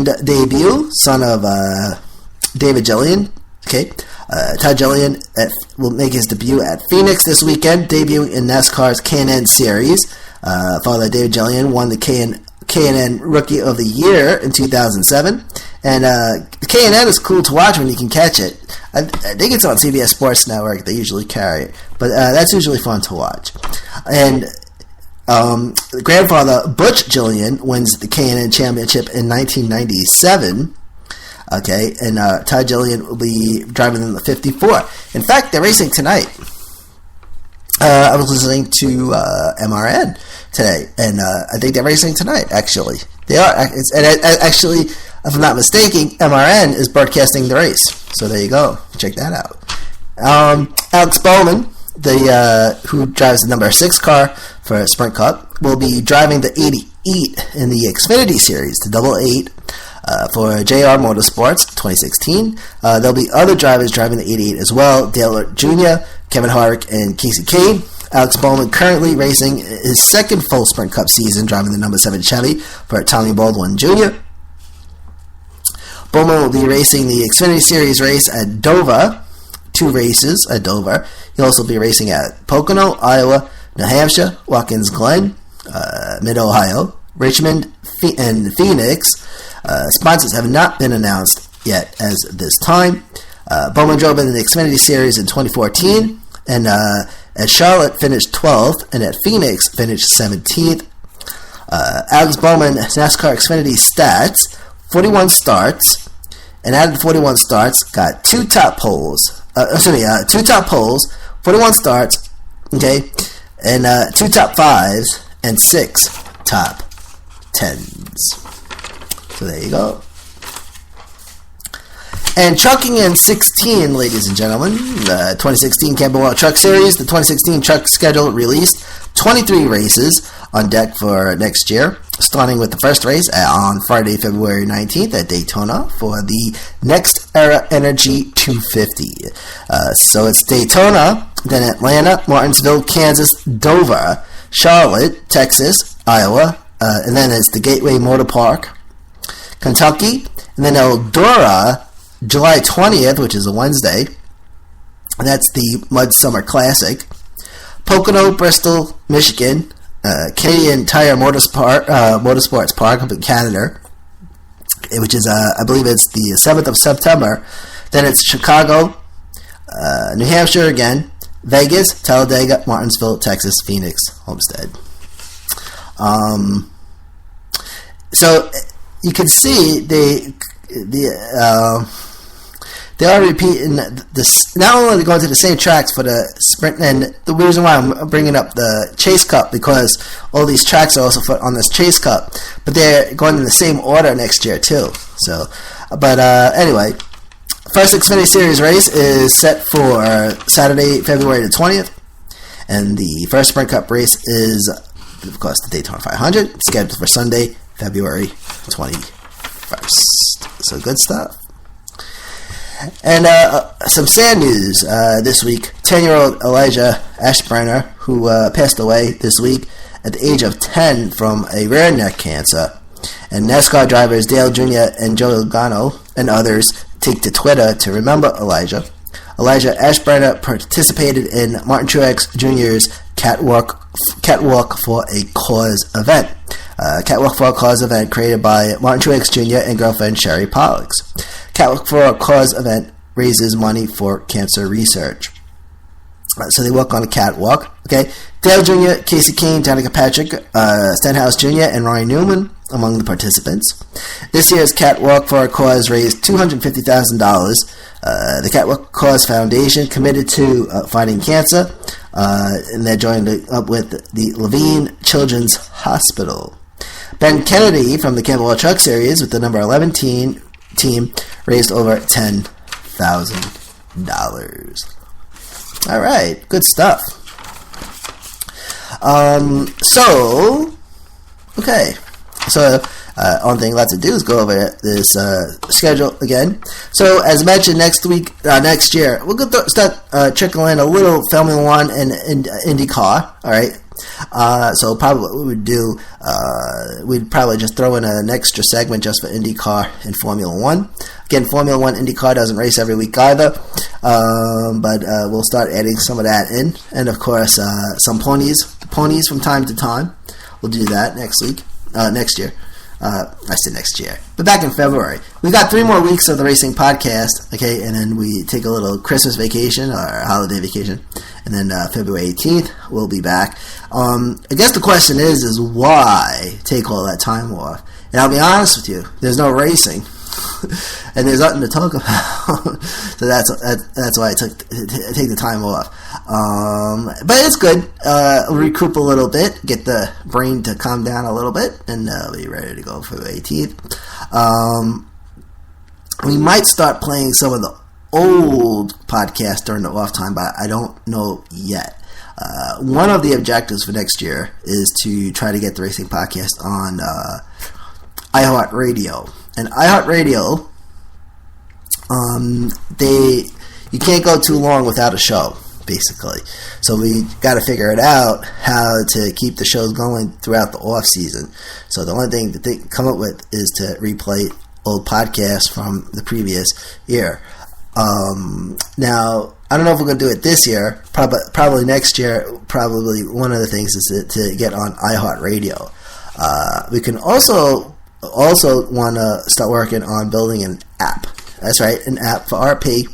England debut, son of David Gilliland. Okay, Todd Gilliland will make his debut at Phoenix this weekend, debuting in NASCAR's K&N Series. Father David Gilliland won the K&N Rookie of the Year in 2007. And K&N is cool to watch when you can catch it. I think it's on CBS Sports Network. They usually carry it. But that's usually fun to watch. And grandfather Butch Gilliland wins the K&N Championship in 1997. Okay, and Todd Gilliland will be driving in the 54. In fact, they're racing tonight. I was listening to MRN today, and I think they're racing tonight, actually. They are. Actually, if I'm not mistaken, MRN is broadcasting the race. So there you go. Check that out. Alex Bowman, who drives the number 6 car for Sprint Cup, will be driving the 88 in the Xfinity Series, the Double 8, for JR Motorsports 2016. There'll be other drivers driving the 88 as well: Dale Earnhardt Jr., Kevin Harvick, and Casey Kane. Alex Bowman currently racing his second full Sprint Cup season, driving the number 7 Chevy for Tommy Baldwin Jr. Bowman will be racing the Xfinity Series race at Dover, 2 races at Dover. He'll also be racing at Pocono, Iowa, New Hampshire, Watkins Glen, Mid-Ohio, Richmond, and Phoenix. Sponsors have not been announced yet as this time. Bowman drove in the Xfinity Series in 2014, and at Charlotte finished 12th, and at Phoenix finished 17th. Alex Bowman NASCAR Xfinity stats: 41 starts, and out of the 41 starts, got 2 top poles. 2 top poles, 41 starts, okay, and 2 top 5s, and 6 top 10s. So there you go. And trucking in 16, ladies and gentlemen, the 2016 Camping World Truck Series, the 2016 truck schedule released 23 races on deck for next year, starting with the first race on Friday, February 19th at Daytona for the Next Era Energy 250. So it's Daytona, then Atlanta, Martinsville, Kansas, Dover, Charlotte, Texas, Iowa, and then it's the Gateway Motor Park, Kentucky, and then Eldora, July 20th, which is a Wednesday. That's the Mud Summer Classic. Pocono, Bristol, Michigan, Canadian Tire Motorsports Park up in Canada, which is, I believe it's the 7th of September. Then it's Chicago, New Hampshire again, Vegas, Talladega, Martinsville, Texas, Phoenix, Homestead. So you can see they are repeating this. Not only are they going to the same tracks for the Sprint, and the reason why I'm bringing up the Chase Cup, because all these tracks are also on this Chase Cup, but they're going in the same order next year too. So, but anyway, first Xfinity Series race is set for Saturday, February the 20th, and the first Sprint Cup race is, of course, the Daytona 500, scheduled for Sunday, February 21st. So good stuff. And some sad news this week. 10-year-old Elijah Ashburner, who passed away this week at the age of 10 from a rare neck cancer. And NASCAR drivers Dale Jr. and Joey Logano and others take to Twitter to remember Elijah. Elijah Ashburner participated in Martin Truex Jr.'s Catwalk for a Cause event. Catwalk for a Cause event created by Martin Truex Jr. and girlfriend Sherry Pollux. Catwalk for a Cause event raises money for cancer research. So they walk on a catwalk. Okay, Dale Jr., Casey Kane, Danica Patrick, Stenhouse Jr., and Ryan Newman among the participants. This year's Catwalk for a Cause raised $250,000. The Catwalk Cause Foundation committed to fighting cancer, and they're joined up with the Levine Children's Hospital. Ben Kennedy from the Camping World Truck Series with the number 11 team raised over $10,000. All right, good stuff. Only thing left to do is go over this schedule again. So, as mentioned, next year, we're going to start trickling in a little Formula One and IndyCar. All right, So probably what we would do, we'd probably just throw in an extra segment just for IndyCar and Formula One. Again, Formula One IndyCar doesn't race every week either, but we'll start adding some of that in, and of course some ponies from time to time. We'll do that next year. I said next year, but back in February. We've got 3 more weeks of the Racing Podcast, okay, and then we take a little Christmas vacation or holiday vacation, and then February 18th we'll be back. I guess the question is why take all that time off? And I'll be honest with you, there's no racing. And there's nothing to talk about, so that's why I take the time off. But it's good. Recoup a little bit, get the brain to calm down a little bit, and be ready to go for the 18th. We might start playing some of the old podcasts during the off time, but I don't know yet. One of the objectives for next year is to try to get the Racing Podcast on iHeartRadio. And iHeartRadio, you can't go too long without a show, basically. So we got to figure it out how to keep the shows going throughout the off season. So the only thing to come up with is to replay old podcasts from the previous year. Now, I don't know if we're going to do it this year. Probably next year. Probably one of the things is to get on iHeartRadio. We can also want to start working on building an app. That's right, an app for RP.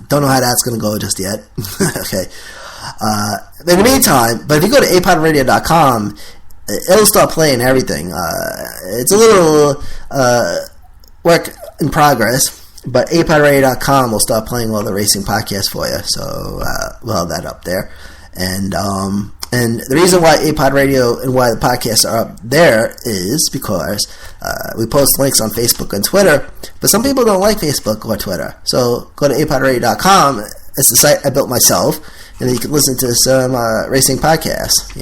Don't know how that's going to go just yet. Okay. In the meantime, but if you go to apodradio.com, it'll start playing everything. It's a little work in progress, but apodradio.com will start playing all the racing podcasts for you. So we'll have that up there. And the reason why APOD Radio and why the podcasts are up there is because we post links on Facebook and Twitter, but some people don't like Facebook or Twitter. So go to apodradio.com. It's the site I built myself, and then you can listen to some racing podcasts,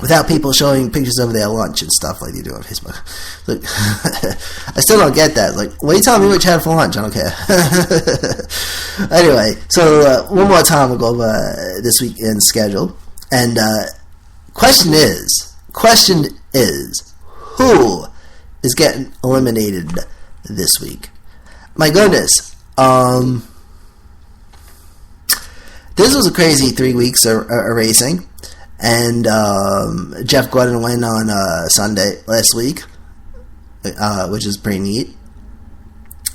without people showing pictures of their lunch and stuff like they do on Facebook. Look, I still don't get that. Like, why are you telling me what you had for lunch? I don't care. Anyway, so one more time we'll go over this weekend's schedule. And question is, who is getting eliminated this week? My goodness. This was a crazy 3 weeks of racing. And Jeff Gordon won on Sunday last week, which is pretty neat.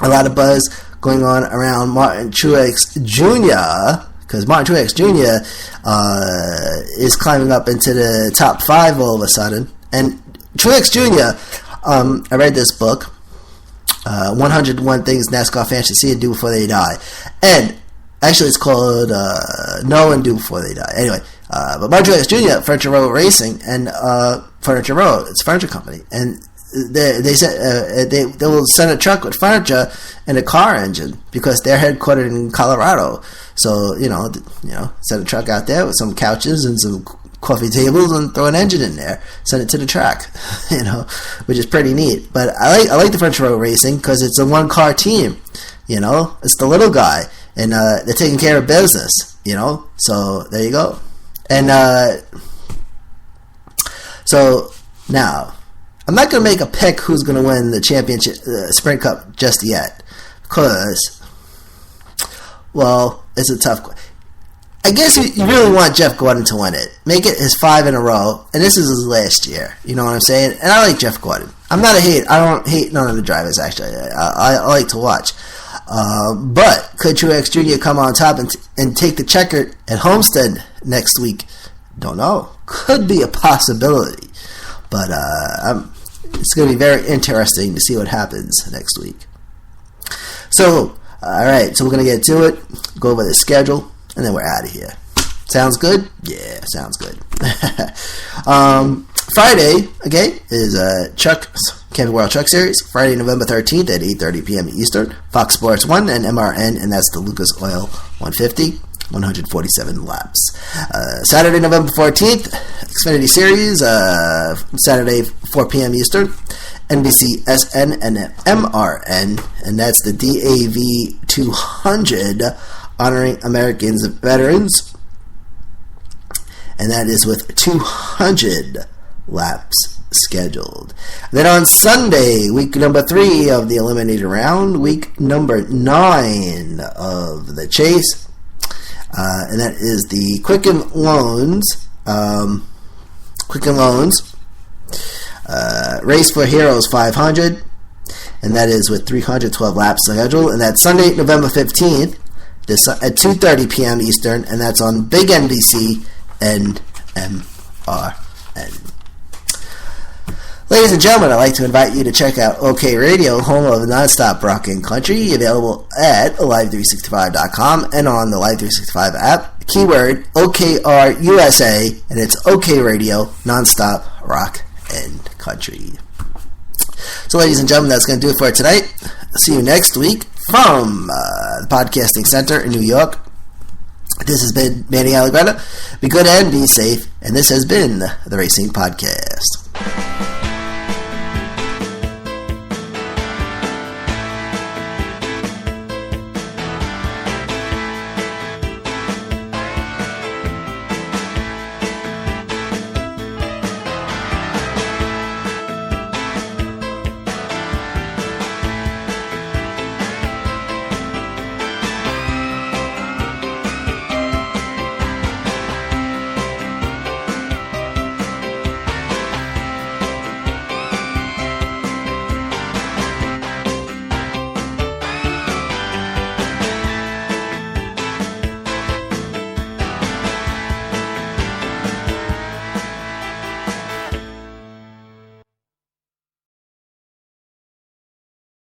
A lot of buzz going on around Martin Truex Jr., because Martin Truex Jr. Is climbing up into the top 5 all of a sudden. And Truex Jr., I read this book, 101 Things NASCAR Fans Should See and Do Before They Die. And actually it's called Know and Do Before They Die. Anyway, but Martin Truex Jr., Furniture Row Racing, and Furniture Row, it's a furniture company, and they said they will send a truck with furniture and a car engine because they're headquartered in Colorado. So send a truck out there with some couches and some coffee tables and throw an engine in there, send it to the track, which is pretty neat. But I like the Furniture Row Racing because it's a 1-car team. It's the little guy, and they're taking care of business. So there you go. And so now, I'm not going to make a pick who's going to win the championship, Sprint Cup just yet, because, well, it's a tough question. I guess you really want Jeff Gordon to win it. Make it his 5 in a row, and this is his last year. You know what I'm saying? And I like Jeff Gordon. I don't hate none of the drivers, actually. I like to watch. But could Truex Jr. come on top and take the checker at Homestead next week? Don't know. Could be a possibility. But it's going to be very interesting to see what happens next week. So, all right. So we're going to get to it, go over the schedule, and then we're out of here. Sounds good? Yeah, sounds good. Friday, okay, is Camping World Truck Series, Friday, November 13th at 8:30 p.m. Eastern, Fox Sports 1 and MRN, and that's the Lucas Oil 150, 147 laps. Saturday, November 14th, Xfinity Series, Saturday, 4 p.m. Eastern, NBC, SN, and MRN, and that's the DAV 200, honoring Americans and veterans. and that is with 200 laps scheduled. Then on Sunday, week number 3 of the eliminator round, week number 9 of the chase, and that is the Quicken Loans. Race for Heroes 500, and that is with 312 laps scheduled, and that's Sunday, November 15th at 2:30 p.m. Eastern, and that's on Big NBC and MRN. Ladies and gentlemen, I'd like to invite you to check out OK Radio, home of nonstop rock and country, available at live365.com and on the Live365 app. Keyword OKRUSA, and it's OK Radio, nonstop rock and country. So, ladies and gentlemen, that's going to do it for tonight. See you next week from the Podcasting Center in New York. This has been Manny Allegretta. Be good and be safe, and this has been the Racing Podcast.